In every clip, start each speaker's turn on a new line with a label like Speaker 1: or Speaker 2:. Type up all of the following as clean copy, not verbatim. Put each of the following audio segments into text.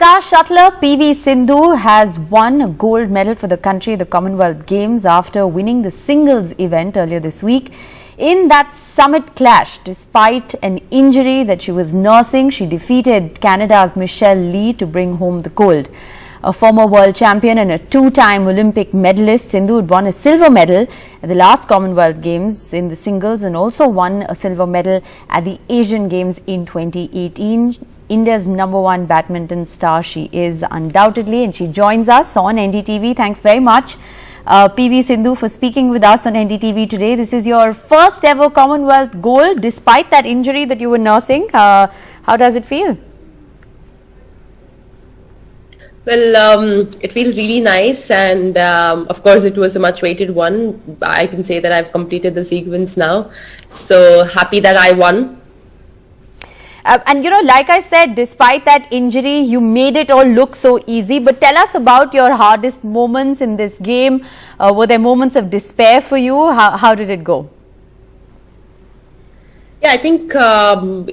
Speaker 1: Star shuttler PV Sindhu has won a gold medal for the country at the Commonwealth Games after winning the singles event earlier this week. In that summit clash, despite an injury that she was nursing, she defeated Canada's Michelle Lee to bring home the gold. A former world champion and a two-time Olympic medalist, Sindhu had won a silver medal at the last Commonwealth Games in the singles and also won a silver medal at the Asian Games in 2018. India's #1 badminton star she is undoubtedly, and she joins us on NDTV. Thanks very much, PV Sindhu, for speaking with us on NDTV today. This is your first ever Commonwealth gold despite that injury that you were nursing. How does it feel?
Speaker 2: Well, it feels really nice, and of course it was a much weighted one. I can say that I've completed the sequence now, so happy that I won.
Speaker 1: And you know, like I said, despite that injury, you made it all look so easy. But tell us about your hardest moments in this game. Were there moments of despair for you? How did it go?
Speaker 2: Yeah, I think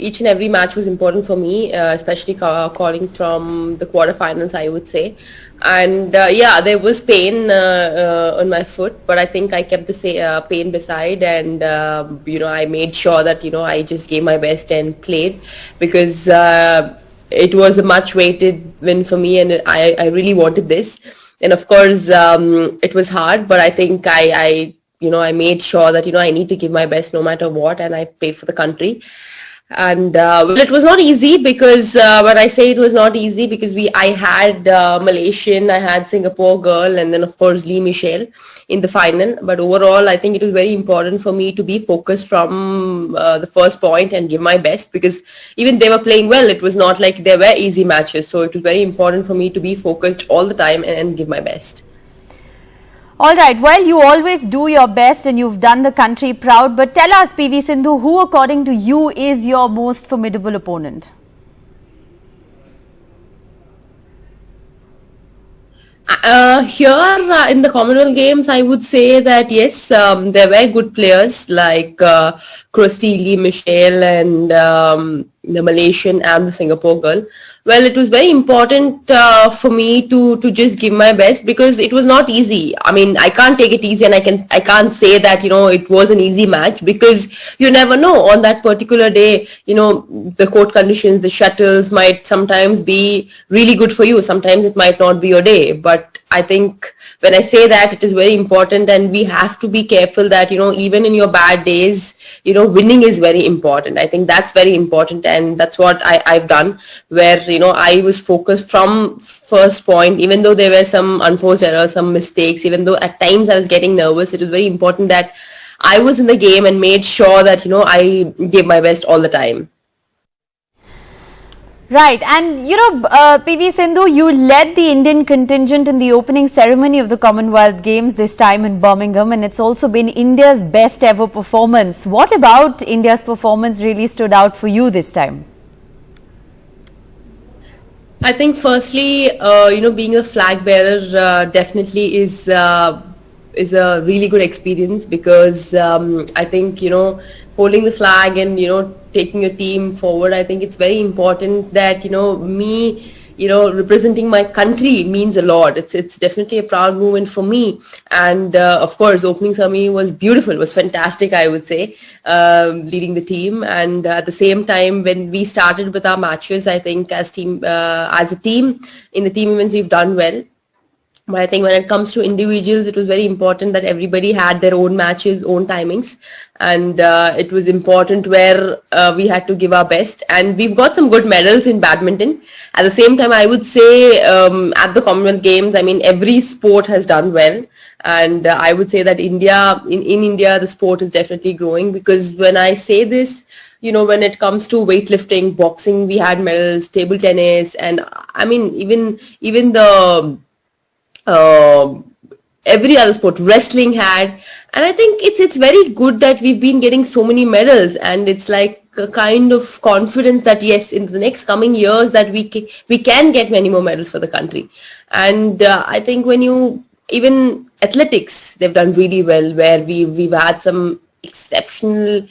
Speaker 2: each and every match was important for me, especially calling from the quarterfinals, I would say. And yeah, there was pain on my foot, but I think I kept the pain beside, and I made sure that I just gave my best and played, because it was a much weighted win for me, and I really wanted this. And of course, it was hard, but I think I made sure that, I need to give my best no matter what, and I played for the country. And well, it was not easy, because when I say it was not easy, because I had Malaysian, I had Singapore girl, and then of course Lee Michelle in the final. But overall, I think it was very important for me to be focused from the first point and give my best, because even they were playing well, it was not like there were easy matches. So it was very important for me to be focused all the time and give my best.
Speaker 1: All right, well, you always do your best and you've done the country proud. But tell us, PV Sindhu, who according to you is your most formidable opponent?
Speaker 2: Here in the Commonwealth Games, I would say that yes, there were good players like Christy, Lee Michelle, and the Malaysian and the Singapore girl. Well, it was very important for me to just give my best, because it was not easy. I mean, I can't take it easy, and I can't say that it was an easy match, because you never know on that particular day. The court conditions, the shuttles might sometimes be really good for you. Sometimes it might not be your day. But I think when I say that, it is very important, and we have to be careful that even in your bad days, winning is very important. I think that's very important, and that's what I've done, where I was focused from first point, even though there were some unforced errors, some mistakes, even though at times I was getting nervous. It was very important that I was in the game and made sure that I gave my best all the time.
Speaker 1: Right, and PV Sindhu, you led the Indian contingent in the opening ceremony of the Commonwealth Games this time in Birmingham, and it's also been India's best ever performance. What about India's performance really stood out for you this time?
Speaker 2: I think firstly, being a flag bearer definitely is a really good experience, because I think holding the flag and taking your team forward, I think it's very important that me representing my country means a lot. It's definitely a proud moment for me. And of course, opening ceremony was beautiful. It was fantastic, I would say, leading the team. And at the same time, when we started with our matches, I think as a team in the team events, we've done well. But I think when it comes to individuals, it was very important that everybody had their own matches, own timings. And it was important where we had to give our best. And we've got some good medals in badminton. At the same time, I would say at the Commonwealth Games, I mean, every sport has done well. And I would say that in India, the sport is definitely growing. Because when I say this, when it comes to weightlifting, boxing, we had medals, table tennis. And I mean, even the every other sport, wrestling had. And I think it's very good that we've been getting so many medals, and it's like a kind of confidence that yes, in the next coming years that we can get many more medals for the country. And I think even athletics, they've done really well, where we've had some exceptional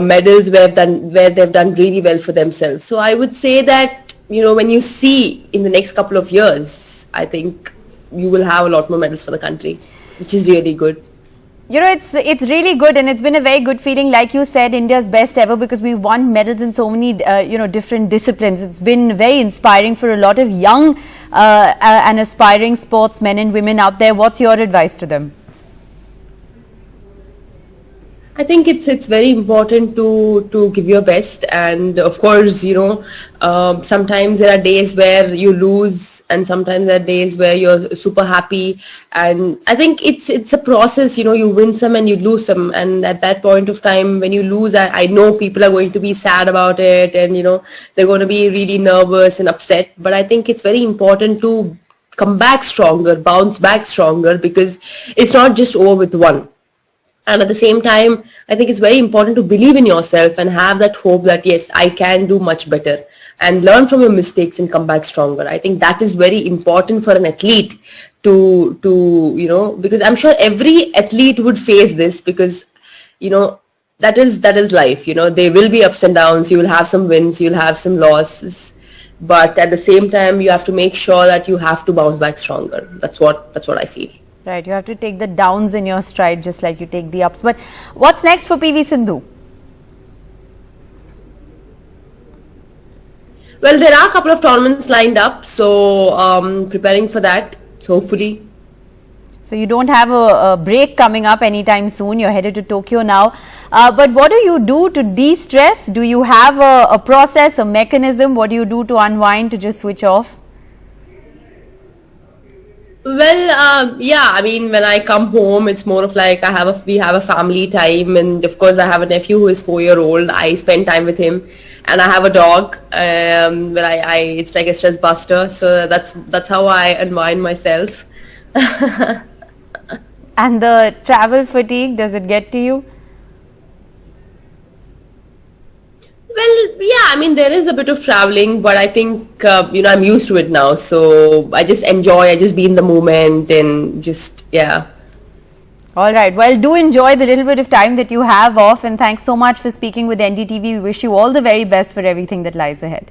Speaker 2: medals where they've done really well for themselves. So I would say that when you see in the next couple of years, I think you will have a lot more medals for the country, which is really good.
Speaker 1: It's really good, and it's been a very good feeling. Like you said, India's best ever, because we won medals in so many different disciplines. It's been very inspiring for a lot of young and aspiring sportsmen and women out there. What's your advice to them?
Speaker 2: I think it's very important to give your best, and of course, sometimes there are days where you lose, and sometimes there are days where you're super happy. And I think it's a process. You win some and you lose some, and at that point of time when you lose, I know people are going to be sad about it, and they're going to be really nervous and upset. But I think it's very important to come back stronger, bounce back stronger, because it's not just over with one. And at the same time, I think it's very important to believe in yourself and have that hope that, yes, I can do much better, and learn from your mistakes and come back stronger. I think that is very important for an athlete to because I'm sure every athlete would face this, because, that is life. There will be ups and downs. You will have some wins, you'll have some losses. But at the same time, you have to make sure that you have to bounce back stronger. That's what I feel.
Speaker 1: Right, you have to take the downs in your stride just like you take the ups. But what's next for PV Sindhu?
Speaker 2: Well, there are a couple of tournaments lined up, so preparing for that, hopefully.
Speaker 1: So you don't have a break coming up anytime soon. You're headed to Tokyo now. But what do you do to de-stress? Do you have a process, a mechanism? What do you do to unwind, to just switch off?
Speaker 2: Well, yeah, I mean, when I come home, it's more of like we have a family time, and of course I have a nephew who is 4-year-old. I spend time with him, and I have a dog. It's like a stress buster. So that's how I unwind myself.
Speaker 1: And the travel fatigue, does it get to you?
Speaker 2: Well, yeah, I mean, there is a bit of traveling, but I think, I'm used to it now. So I just enjoy, I just be in the moment and just, yeah.
Speaker 1: All right. Well, do enjoy the little bit of time that you have off. And thanks so much for speaking with NDTV. We wish you all the very best for everything that lies ahead.